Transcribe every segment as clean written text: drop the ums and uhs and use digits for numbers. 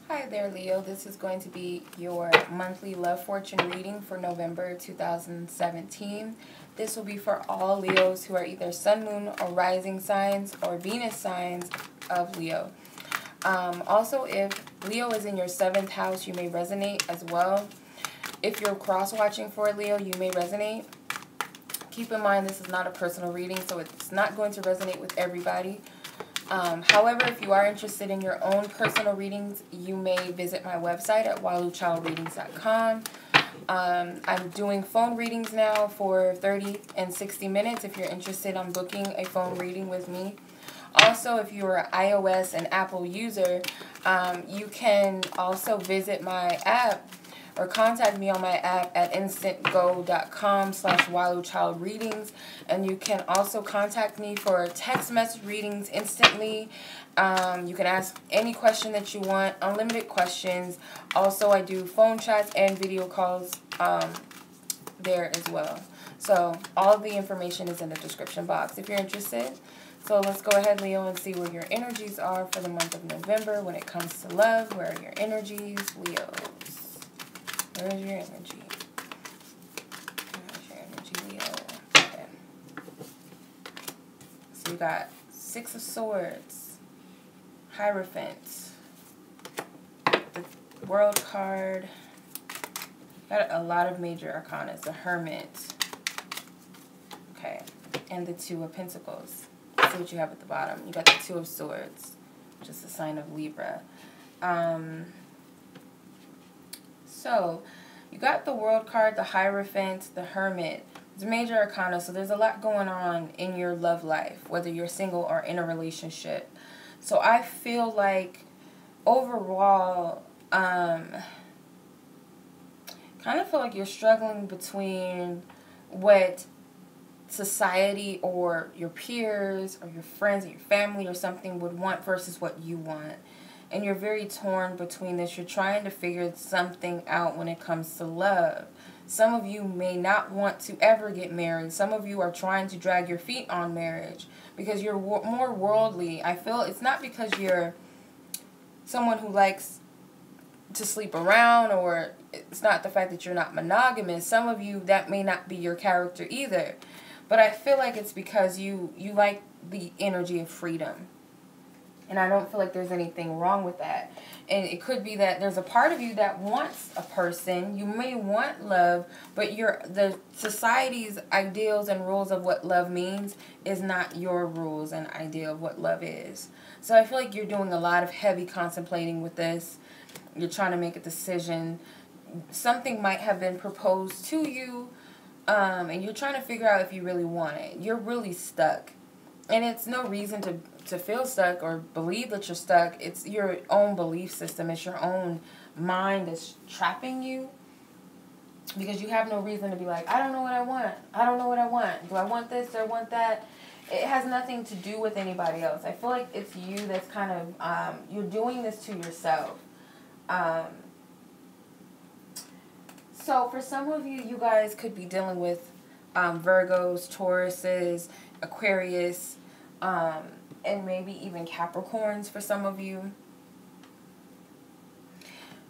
Hi there, Leo. This is going to be your monthly love fortune reading for November 2017. This will be for all Leos who are either sun, moon, or rising signs or Venus signs of Leo. Also, if Leo is in your 7th house, you may resonate as well. If you're cross-watching for Leo, you may resonate. Keep in mind this is not a personal reading, so it's not going to resonate with everybody. However, if you are interested in your own personal readings, you may visit my website at waluchildreadings.com. I'm doing phone readings now for 30 and 60 minutes if you're interested in booking a phone reading with me. Also, if you're an iOS and Apple user, you can also visit my app or contact me on my app at instantgo.com/waluchildreadings, and you can also contact me for text message readings instantly. You can ask any question that you want, unlimited questions. Also, I do phone chats and video calls there as well. So all the information is in the description box if you're interested. So let's go ahead, Leo, and see where your energies are for the month of November when it comes to love. Where are your energies, Leos? Where is your energy? Where's your energy, Leo? Okay. So you got 6 of Swords, Hierophant, the World card. Got a lot of major arcana. The Hermit. Okay. And the 2 of Pentacles. Let's see what you have at the bottom. You got the 2 of Swords, which is a sign of Libra. So, you got the World card, the Hierophant, the Hermit. It's major arcana, so there's a lot going on in your love life, whether you're single or in a relationship. So I feel like overall, kind of feel like you're struggling between what society or your peers or your friends or your family or something would want versus what you want. And you're very torn between this. You're trying to figure something out when it comes to love. Some of you may not want to ever get married. Some of you are trying to drag your feet on marriage because you're more worldly. I feel it's not because you're someone who likes to sleep around, or it's not the fact that you're not monogamous. Some of you, that may not be your character either. But I feel like it's because you like the energy of freedom. And I don't feel like there's anything wrong with that. And it could be that there's a part of you that wants a person. You may want love, but the society's ideals and rules of what love means is not your rules and idea of what love is. So I feel like you're doing a lot of heavy contemplating with this. You're trying to make a decision. Something might have been proposed to you, and you're trying to figure out if you really want it. You're really stuck. And it's no reason to feel stuck or believe that you're stuck. It's your own belief system. It's your own mind that's trapping you. Because you have no reason to be like, I don't know what I want. I don't know what I want. Do I want this? Do I want that? It has nothing to do with anybody else. I feel like it's you that's kind of, you're doing this to yourself. So for some of you, you guys could be dealing with Virgos, Tauruses, Aquarius, and maybe even Capricorns for some of you.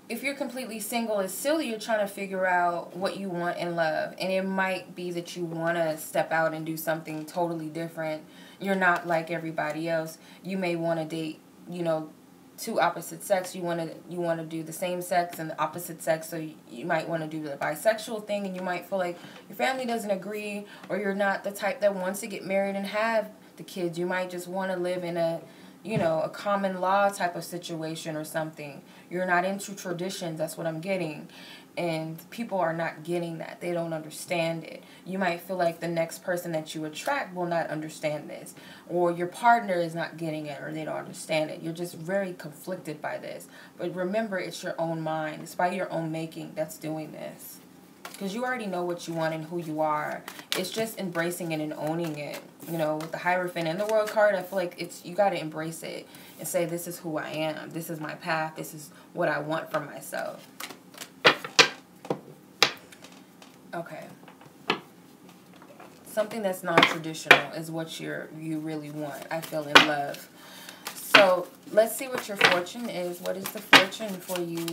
If you're completely single, it's still you're trying to figure out what you want in love. And it might be that you want to step out and do something totally different. You're not like everybody else. You may want to date, you know, 2 opposite sex. You want to do the same sex and the opposite sex. So you might want to do the bisexual thing, and you might feel like your family doesn't agree, or you're not the type that wants to get married and have the kids. You might just want to live in a, you know, a common law type of situation or something. You're not into traditions. That's what I'm getting. And people are not getting that. They don't understand it. You might feel like the next person that you attract will not understand this. Or your partner is not getting it, or they don't understand it. You're just very conflicted by this. But remember, it's your own mind. It's by your own making that's doing this. Because you already know what you want and who you are. It's just embracing it and owning it. You know, with the Hierophant and the World card, I feel like you got to embrace it and say, this is who I am. This is my path. This is what I want for myself. Okay. Something that's non-traditional is what you really want, I feel, in love. So Let's see what your fortune is. What is the fortune for you,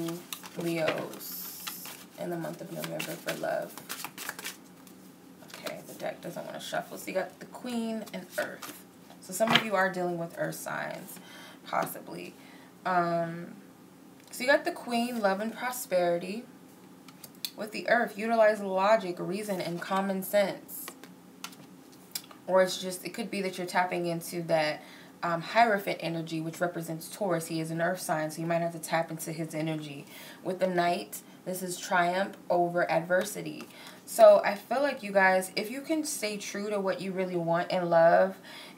Leos, in the month of November for love? Okay, the deck doesn't want to shuffle. So you got the Queen and Earth. So some of you are dealing with Earth signs, possibly. So you got the Queen, love and prosperity. With the Earth, utilize logic, reason, and common sense. Or it's just, it could be that you're tapping into that Hierophant energy, which represents Taurus. He is an Earth sign, so you might have to tap into his energy. With the Knight, this is triumph over adversity. So I feel like you guys, if you can stay true to what you really want in love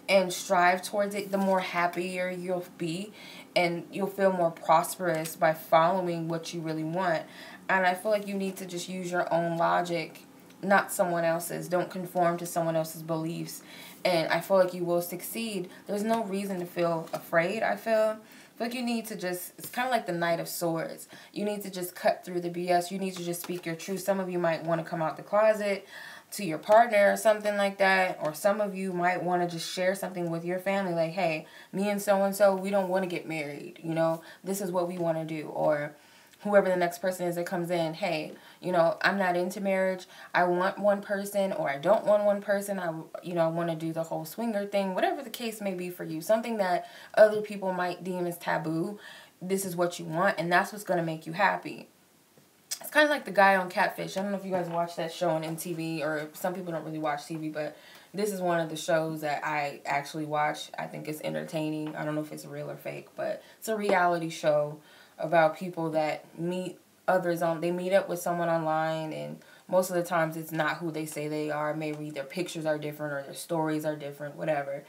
and strive towards it, the more happier you'll be, and you'll feel more prosperous by following what you really want. And I feel like you need to just use your own logic, not someone else's. Don't conform to someone else's beliefs. And I feel like you will succeed. There's no reason to feel afraid, I feel. Like you need to just, it's kind of like the Knight of Swords. You need to just cut through the BS. You need to just speak your truth. Some of you might want to come out the closet to your partner or something like that. Or some of you might want to just share something with your family. Like, hey, me and so-and-so, we don't want to get married. You know, this is what we want to do. Or whoever the next person is that comes in, hey, you know, I'm not into marriage. I want one person, or I don't want one person. I want to do the whole swinger thing, whatever the case may be for you. Something that other people might deem as taboo. This is what you want, and that's what's going to make you happy. It's kind of like the guy on Catfish. I don't know if you guys watch that show on MTV, or some people don't really watch TV, but this is one of the shows that I actually watch. I think it's entertaining. I don't know if it's real or fake, but it's a reality show about people that meet others they meet up with someone online, and most of the times it's not who they say they are. Maybe their pictures are different or their stories are different, whatever.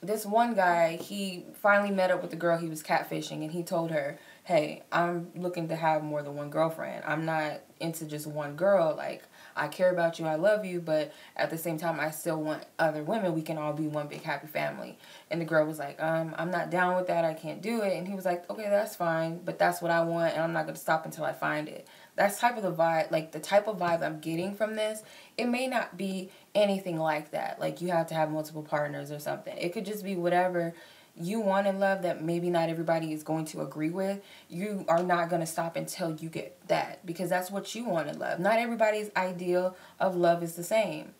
This one guy, he finally met up with the girl he was catfishing, and he told her, hey, I'm looking to have more than one girlfriend. I'm not into just one girl. Like, I care about you, I love you, but at the same time, I still want other women. We can all be one big happy family. And the girl was like, I'm not down with that. I can't do it. And he was like, okay, that's fine, but that's what I want, and I'm not going to stop until I find it. That's type of the vibe, like the type of vibe I'm getting from this. It may not be anything like that. Like, you have to have multiple partners or something. It could just be whatever you want in love that maybe not everybody is going to agree with. You are not going to stop until you get that, because that's what you want in love. Not everybody's ideal of love is the same.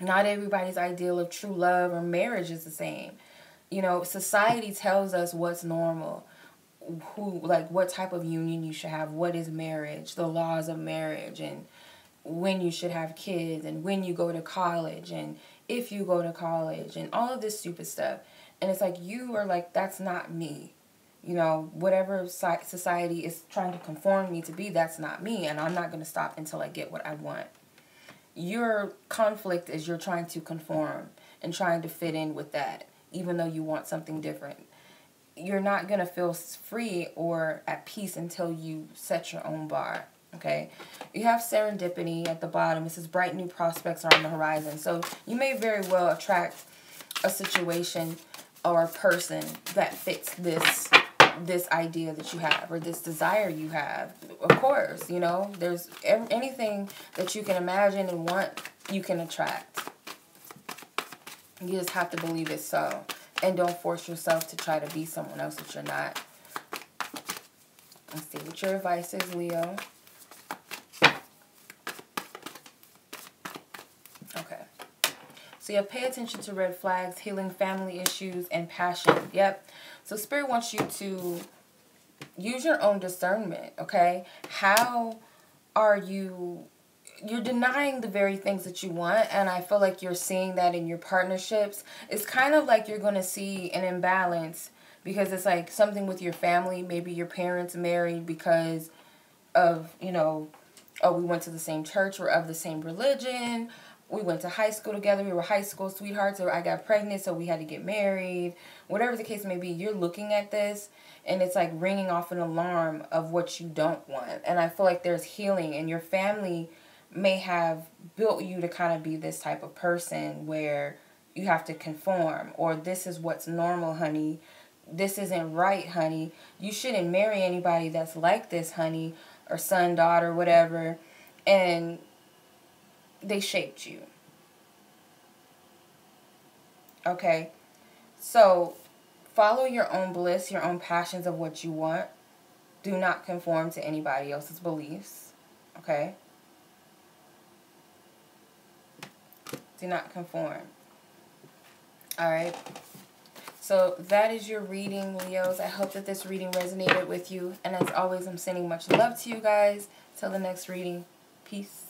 Not everybody's ideal of true love or marriage is the same. You know, society tells us what's normal, what type of union you should have, what is marriage, the laws of marriage, and when you should have kids, and when you go to college, and if you go to college, and all of this stupid stuff. And it's like, you are like, that's not me. You know, whatever society is trying to conform me to be, that's not me. And I'm not going to stop until I get what I want. Your conflict is you're trying to conform and trying to fit in with that, even though you want something different. You're not going to feel free or at peace until you set your own bar. Okay, you have serendipity at the bottom. It says bright new prospects are on the horizon. So you may very well attract a situation or a person that fits this idea that you have, or this desire you have. Of course, you know, there's anything that you can imagine and want, you can attract. You just have to believe it's so. And don't force yourself to try to be someone else that you're not. Let's see what your advice is, Leo. Okay. So you have pay attention to red flags, healing family issues, and passion. Yep. So Spirit wants you to use your own discernment, okay? How are you're denying the very things that you want, and I feel like you're seeing that in your partnerships. It's kind of like you're going to see an imbalance, because it's like something with your family. Maybe your parents married because of, you know, oh, we went to the same church, we're of the same religion, we went to high school together, we were high school sweethearts, or I got pregnant, so we had to get married. Whatever the case may be, you're looking at this, and it's like ringing off an alarm of what you don't want. And I feel like there's healing, and your family may have built you to kind of be this type of person where you have to conform, or this is what's normal, honey. This isn't right, honey. You shouldn't marry anybody that's like this, honey, or son, daughter, whatever. And they shaped you. Okay? So follow your own bliss, your own passions of what you want. Do not conform to anybody else's beliefs. Okay? Do not conform. Alright? So that is your reading, Leos. I hope that this reading resonated with you. And as always, I'm sending much love to you guys. Till the next reading. Peace.